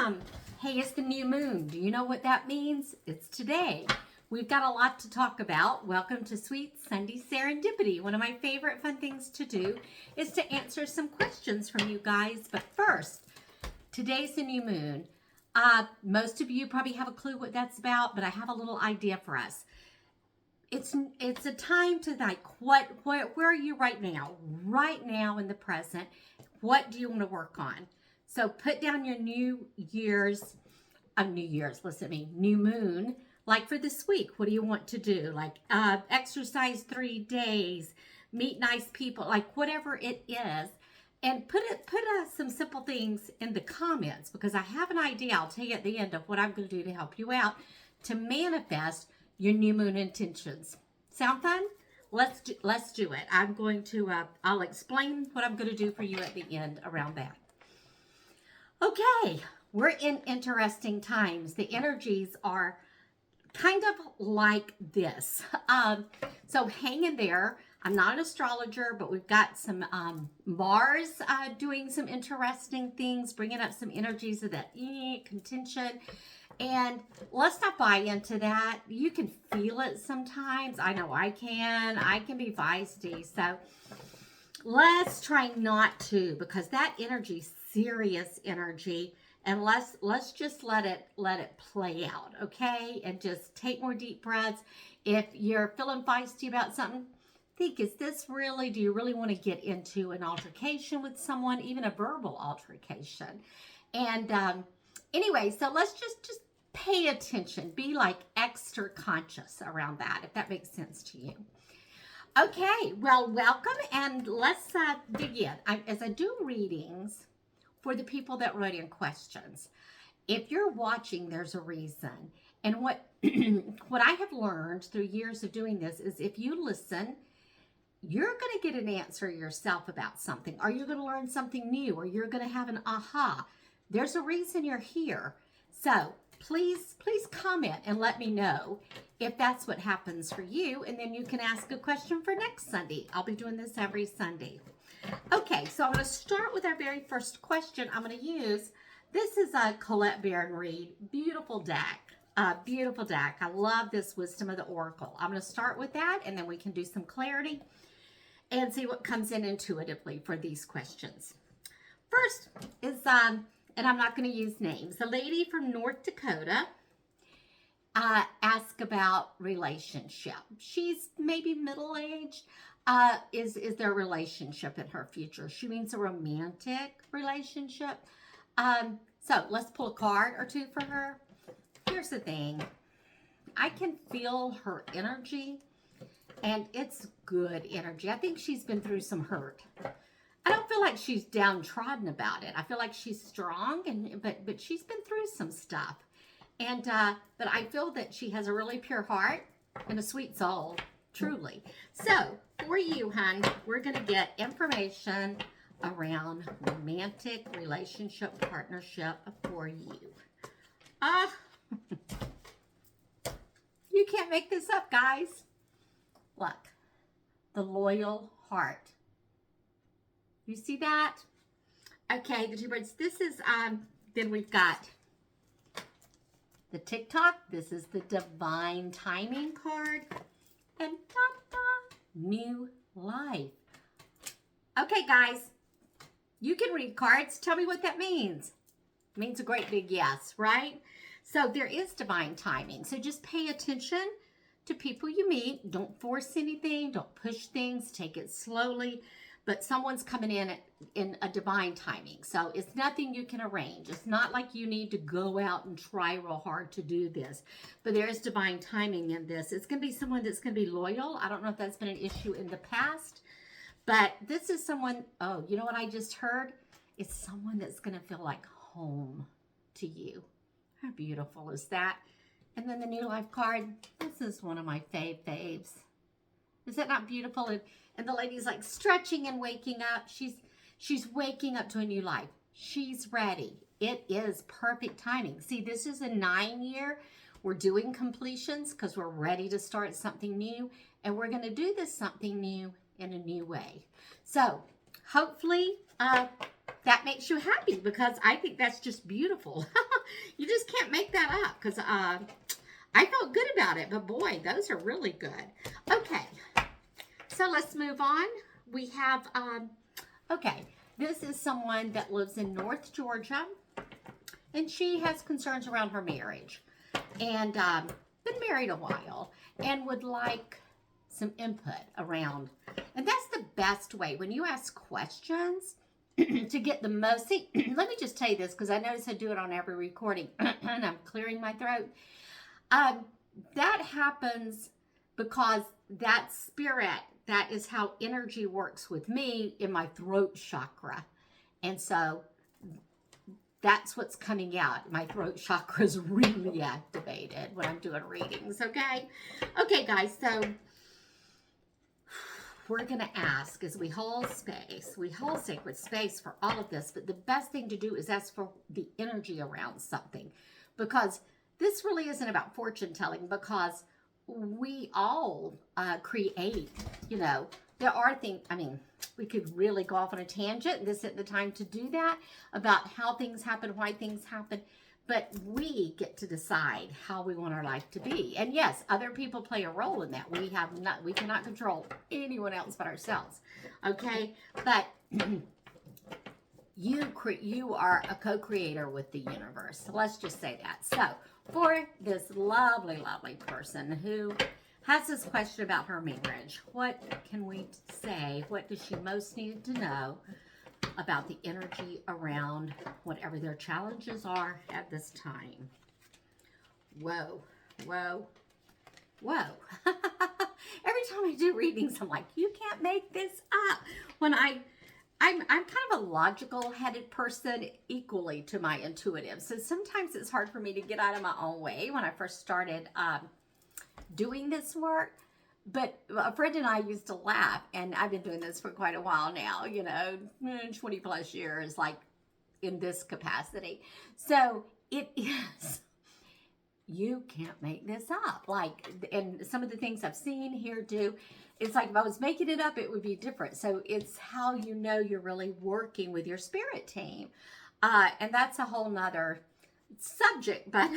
Welcome. Hey, it's the new moon. Do you know what that means? It's today. We've got a lot to talk about. Welcome to Sweet Sunday Serendipity. One of my favorite fun things to do is to answer some questions from you guys. But first, today's the new moon. Most of you probably have a clue what that's about, but I have a little idea for us. It's a time to where are you right now? Right now in the present, what do you want to work on? So put down your new moon. Like for this week, what do you want to do? Like exercise 3 days, meet nice people, like whatever it is. And put some simple things in the comments because I have an idea. I'll tell you at the end of what I'm going to do to help you out to manifest your new moon intentions. Sound fun? Let's do it. I'm going to I'll explain what I'm going to do for you at the end around that. Okay, we're in interesting times. The energies are kind of like this. So hang in there. I'm not an astrologer, but we've got some Mars doing some interesting things, bringing up some energies of that contention. And let's not buy into that. You can feel it sometimes. I know I can. I can be feisty. So let's try not to, because that energy, serious energy, and let's just let it play out, okay? And just take more deep breaths. If you're feeling feisty about something, think, do you really want to get into an altercation with someone, even a verbal altercation? And anyway, so let's just pay attention. Be like extra conscious around that, if that makes sense to you. Okay, well, welcome, and let's dig in. As I do readings for the people that wrote in questions, if you're watching, there's a reason. And what I have learned through years of doing this is if you listen, you're going to get an answer yourself about something, or you're going to learn something new, or you're going to have an aha. There's a reason you're here. So please comment and let me know if that's what happens for you, and then you can ask a question for next Sunday. I'll be doing this every Sunday. Okay, so I'm going to start with our very first question. I'm going to use, this is a Colette Baron Reed, beautiful deck. Beautiful deck. I love this Wisdom of the Oracle. I'm going to start with that, and then we can do some clarity and see what comes in intuitively for these questions. First is, and I'm not going to use names, a lady from North Dakota asked about relationship. She's maybe middle-aged. Is there a relationship in her future? She means a romantic relationship. So let's pull a card or two for her. Here's the thing. I can feel her energy, and it's good energy. I think she's been through some hurt. I don't feel like she's downtrodden about it. I feel like she's strong, but she's been through some stuff. And but I feel that she has a really pure heart and a sweet soul, truly. So for you, hon, we're going to get information around romantic relationship partnership for you. You can't make this up, guys. Look, the loyal heart. You see that? Okay, the two birds. This is, then we've got the TikTok. This is the Divine Timing card. And ta-da, new life. Okay, guys, you can read cards. Tell me what that means. It means a great big yes, right? So there is divine timing. So just pay attention to people you meet. Don't force anything. Don't push things. Take it slowly. But someone's coming in a divine timing. So it's nothing you can arrange. It's not like you need to go out and try real hard to do this. But there is divine timing in this. It's going to be someone that's going to be loyal. I don't know if that's been an issue in the past. But this is someone, oh, you know what I just heard? It's someone that's going to feel like home to you. How beautiful is that? And then the new life card. This is one of my faves. Is that not beautiful? And the lady's like stretching and waking up. She's waking up to a new life. She's ready. It is perfect timing. See, this is a 9-year. We're doing completions because we're ready to start something new. And we're going to do this something new in a new way. So hopefully that makes you happy, because I think that's just beautiful. You just can't make that up, because I felt good about it, but boy, those are really good. Okay, so let's move on. We have, okay, this is someone that lives in North Georgia, and she has concerns around her marriage, and been married a while, and would like some input around. And that's the best way, when you ask questions, to get the most. See, let me just tell you this, because I notice I do it on every recording, and I'm clearing my throat. That happens because that spirit, that is how energy works with me in my throat chakra. And so that's what's coming out. My throat chakra is really activated when I'm doing readings, okay? Okay, guys, so we're going to ask, as we hold space, we hold sacred space for all of this, but the best thing to do is ask for the energy around something, because this really isn't about fortune telling, because we all create, you know, there are things, I mean, we could really go off on a tangent, and this isn't the time to do that, about how things happen, why things happen, but we get to decide how we want our life to be. And yes, other people play a role in that. We cannot control anyone else but ourselves, okay? But you are a co-creator with the universe. So let's just say that. So for this lovely, lovely person who has this question about her marriage, what can we say? What does she most need to know about the energy around whatever their challenges are at this time? Whoa, whoa, whoa. Every time I do readings, I'm like, you can't make this up. When I'm kind of a logical-headed person equally to my intuitive. So sometimes it's hard for me to get out of my own way when I first started doing this work. But a friend and I used to laugh, and I've been doing this for quite a while now, you know, 20 plus years, like in this capacity. So it is, you can't make this up. Like, and some of the things I've seen here do, it's like if I was making it up, it would be different. So it's how you know you're really working with your spirit team. And that's a whole nother subject. But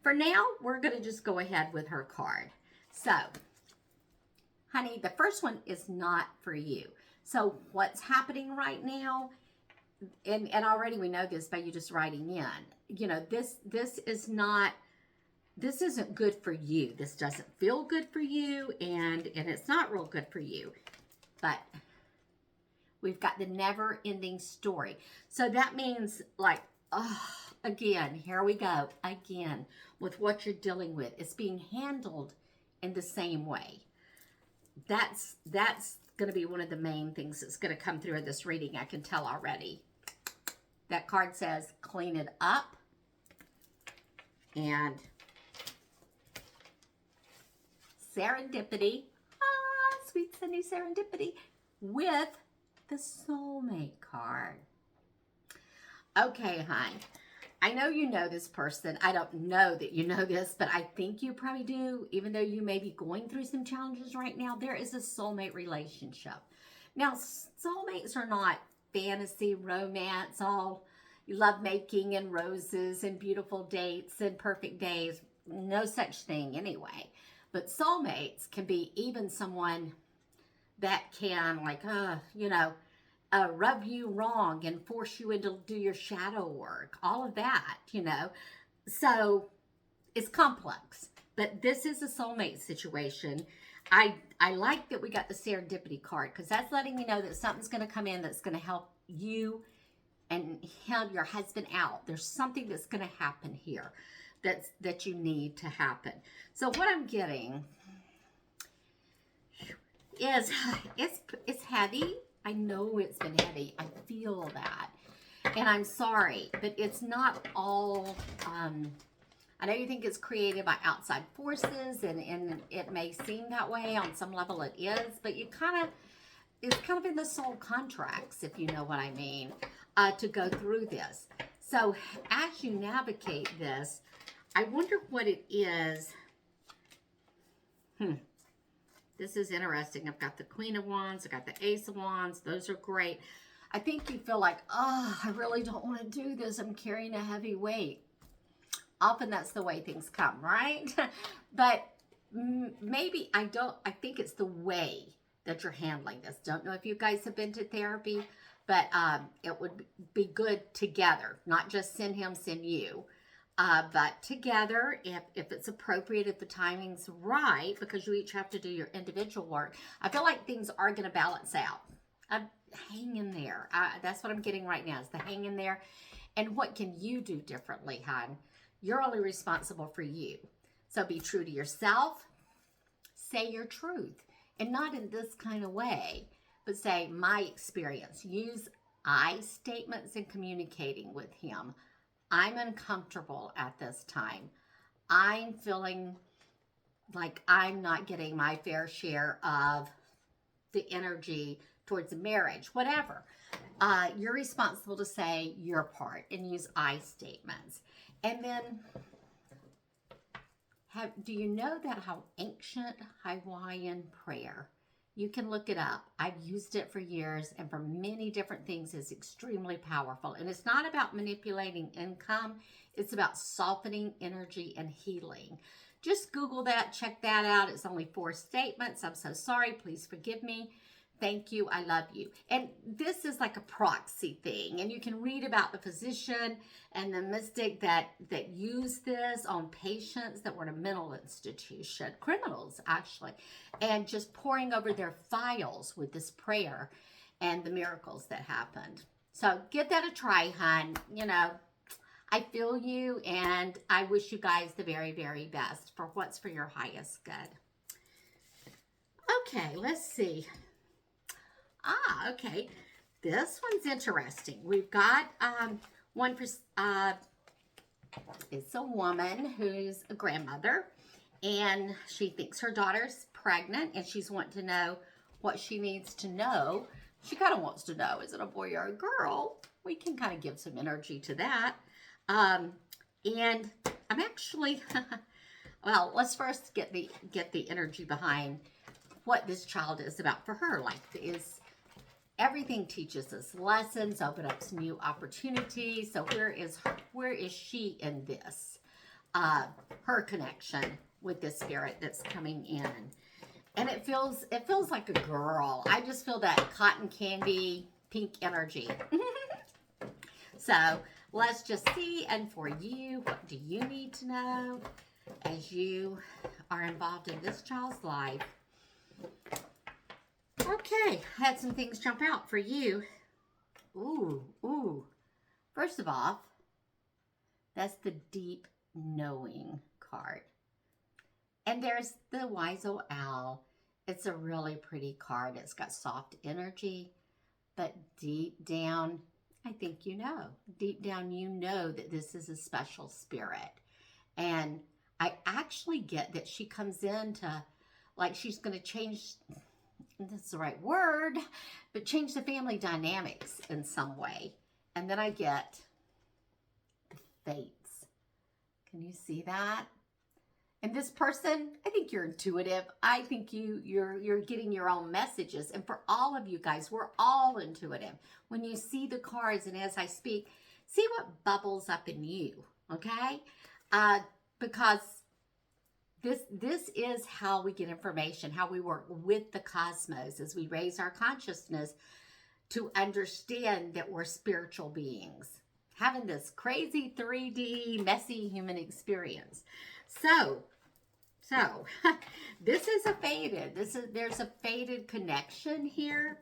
for now, we're going to just go ahead with her card. So, honey, the first one is not for you. So what's happening right now, and already we know this by you just writing in, you know, this isn't good for you. This doesn't feel good for you, and it's not real good for you. But we've got the never-ending story. So that means, like, oh, again, here we go. Again, with what you're dealing with. It's being handled in the same way. That's going to be one of the main things that's going to come through in this reading. I can tell already. That card says, clean it up. And serendipity. Sweet Sunday Serendipity with the soulmate card. Okay, hon. I know you know this person. I don't know that you know this, but I think you probably do. Even though you may be going through some challenges right now, there is a soulmate relationship. Now, soulmates are not fantasy, romance, all lovemaking and roses and beautiful dates and perfect days. No such thing anyway. But soulmates can be even someone that can, like, you know, rub you wrong and force you into do your shadow work, all of that, you know. So it's complex, but this is a soulmate situation. I like that we got the serendipity card, because that's letting me know that something's going to come in that's going to help you and help your husband out. There's something that's going to happen here that you need to happen. So what I'm getting is it's heavy. I know it's been heavy. I feel that. And I'm sorry, but it's not all, I know you think it's created by outside forces, and it may seem that way. On some level it is, but it's kind of in the soul contracts, if you know what I mean, to go through this. So as you navigate this, I wonder what it is. This is interesting. I've got the Queen of Wands. I've got the Ace of Wands. Those are great. I think you feel like, oh, I really don't want to do this. I'm carrying a heavy weight. Often that's the way things come, right? But maybe I think it's the way that you're handling this. Don't know if you guys have been to therapy, but it would be good together, not just send him, send you. But together, if it's appropriate, if the timing's right, because you each have to do your individual work, I feel like things are going to balance out. Hang in there. That's what I'm getting right now, is the hang in there. And what can you do differently, hon? You're only responsible for you. So be true to yourself. Say your truth. And not in this kind of way, but say, my experience. Use I statements in communicating with him. I'm uncomfortable at this time. I'm feeling like I'm not getting my fair share of the energy towards a marriage, whatever. You're responsible to say your part and use I statements. And then, do you know that how ancient Hawaiian prayer, you can look it up. I've used it for years, and for many different things is extremely powerful. And it's not about manipulating income. It's about softening energy and healing. Just Google that, check that out. It's only 4 statements. I'm so sorry. Please forgive me. Thank you. I love you. And this is like a proxy thing. And you can read about the physician and the mystic that used this on patients that were in a mental institution, criminals actually, and just pouring over their files with this prayer and the miracles that happened. So give that a try, hon. You know, I feel you, and I wish you guys the very, very best for what's for your highest good. Okay, let's see. Okay. This one's interesting. We've got one for, it's a woman who's a grandmother, and she thinks her daughter's pregnant, and she's wanting to know what she needs to know. She kind of wants to know, is it a boy or a girl? We can kind of give some energy to that. And I'm actually, well, let's first get the energy behind what this child is about for her. Like, everything teaches us lessons, open up some new opportunities. So where is she in this? Her connection with this spirit that's coming in. And it feels like a girl. I just feel that cotton candy pink energy. So let's just see. And for you, what do you need to know as you are involved in this child's life? Okay, had some things jump out for you. Ooh. First of all, that's the deep knowing card. And there's the wise old owl. It's a really pretty card. It's got soft energy, but deep down, I think you know. Deep down, you know that this is a special spirit. And I actually get that she comes in to, like, she's going to change, that's the right word, but change the family dynamics in some way. And then I get the fates. Can you see that? And this person, I think you're intuitive. I think you're getting your own messages. And for all of you guys, we're all intuitive. When you see the cards and as I speak, see what bubbles up in you, okay? Because this is how we get information, how we work with the cosmos as we raise our consciousness to understand that we're spiritual beings, having this crazy 3D, messy human experience. So this is a fated. There's a fated connection here.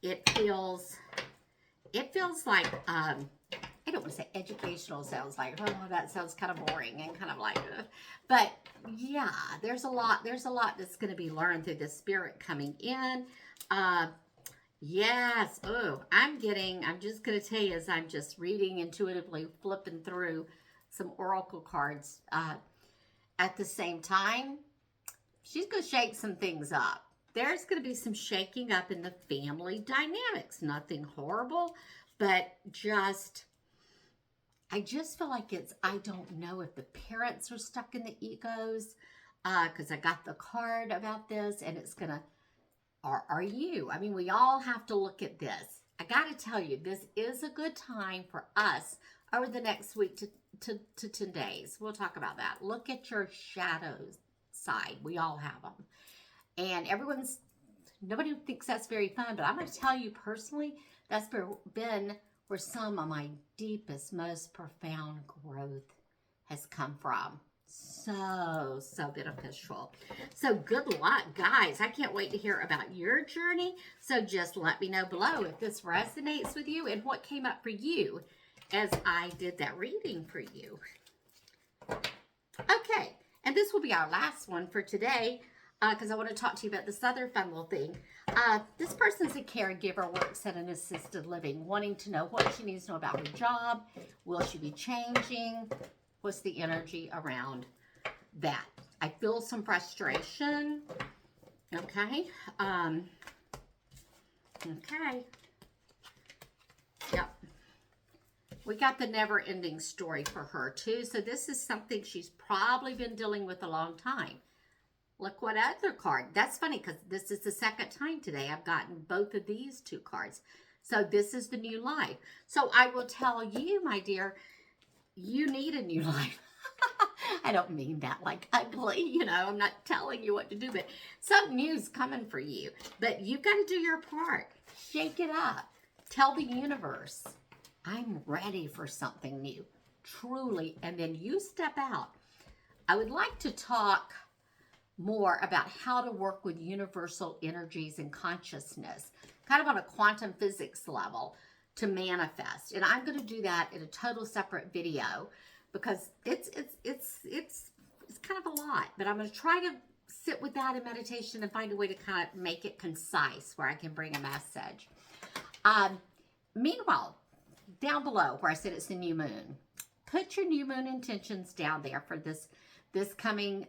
It feels like I don't want to say educational. Sounds like, oh, that sounds kind of boring and kind of like, but yeah, there's a lot that's going to be learned through the spirit coming in. Yes. Oh, I'm just going to tell you as I'm just reading intuitively, flipping through some oracle cards. At the same time, she's going to shake some things up. There's going to be some shaking up in the family dynamics. Nothing horrible, but I just feel like I don't know if the parents are stuck in the egos, because I got the card about this, and it's going to or are you? I mean, we all have to look at this. I got to tell you, this is a good time for us over the next week to 10 days. We'll talk about that. Look at your shadows side. We all have them. And nobody thinks that's very fun, but I'm going to tell you personally, that's been where some of my deepest, most profound growth has come from. So beneficial. So good luck, guys. I can't wait to hear about your journey. So just let me know below if this resonates with you and what came up for you as I did that reading for you. Okay, and this will be our last one for today because I want to talk to you about this other fun little thing. This person's a caregiver, works at an assisted living, wanting to know what she needs to know about her job. Will she be changing? What's the energy around that? I feel some frustration. Okay. Okay. Yep. We got the never-ending story for her, too. So this is something she's probably been dealing with a long time. Look what other card. That's funny because this is the second time today I've gotten both of these two cards. So this is the new life. So I will tell you, my dear, you need a new life. I don't mean that like ugly, you know, I'm not telling you what to do, but something new's coming for you. But you've got to do your part. Shake it up. Tell the universe, I'm ready for something new, truly. And then you step out. I would like to talk more about how to work with universal energies and consciousness, kind of on a quantum physics level, to manifest. And I'm going to do that in a total separate video because it's kind of a lot, but I'm going to try to sit with that in meditation and find a way to kind of make it concise where I can bring a message. Meanwhile, down below where I said it's the new moon, put your new moon intentions down there for this coming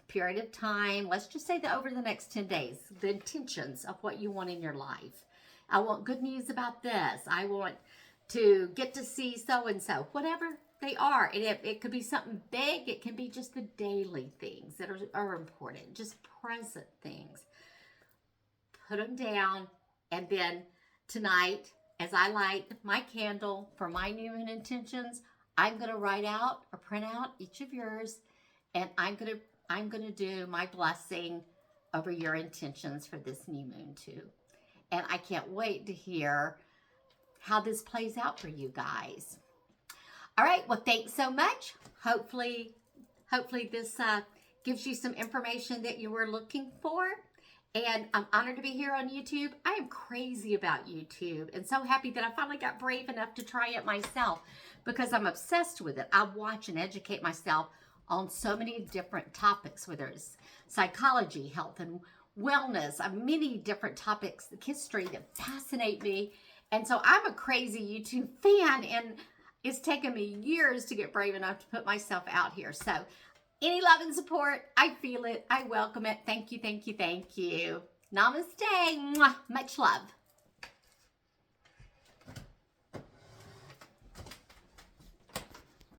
period of time. Let's just say that over the next 10 days, the intentions of what you want in your life. I want good news about this. I want to get to see so-and-so, whatever they are. It could be something big. It can be just the daily things that are important, just present things. Put them down. And then tonight, as I light my candle for my new moon intentions, I'm going to write out or print out each of yours. And I'm going to do my blessing over your intentions for this new moon too. And I can't wait to hear how this plays out for you guys. All right. Well, thanks so much. Hopefully this gives you some information that you were looking for. And I'm honored to be here on YouTube. I am crazy about YouTube and so happy that I finally got brave enough to try it myself because I'm obsessed with it. I watch and educate myself on so many different topics, whether it's psychology, health, and wellness, many different topics, history that fascinate me. And so I'm a crazy YouTube fan, and it's taken me years to get brave enough to put myself out here. So any love and support, I feel it. I welcome it. Thank you, thank you, thank you. Namaste. Mwah. Much love.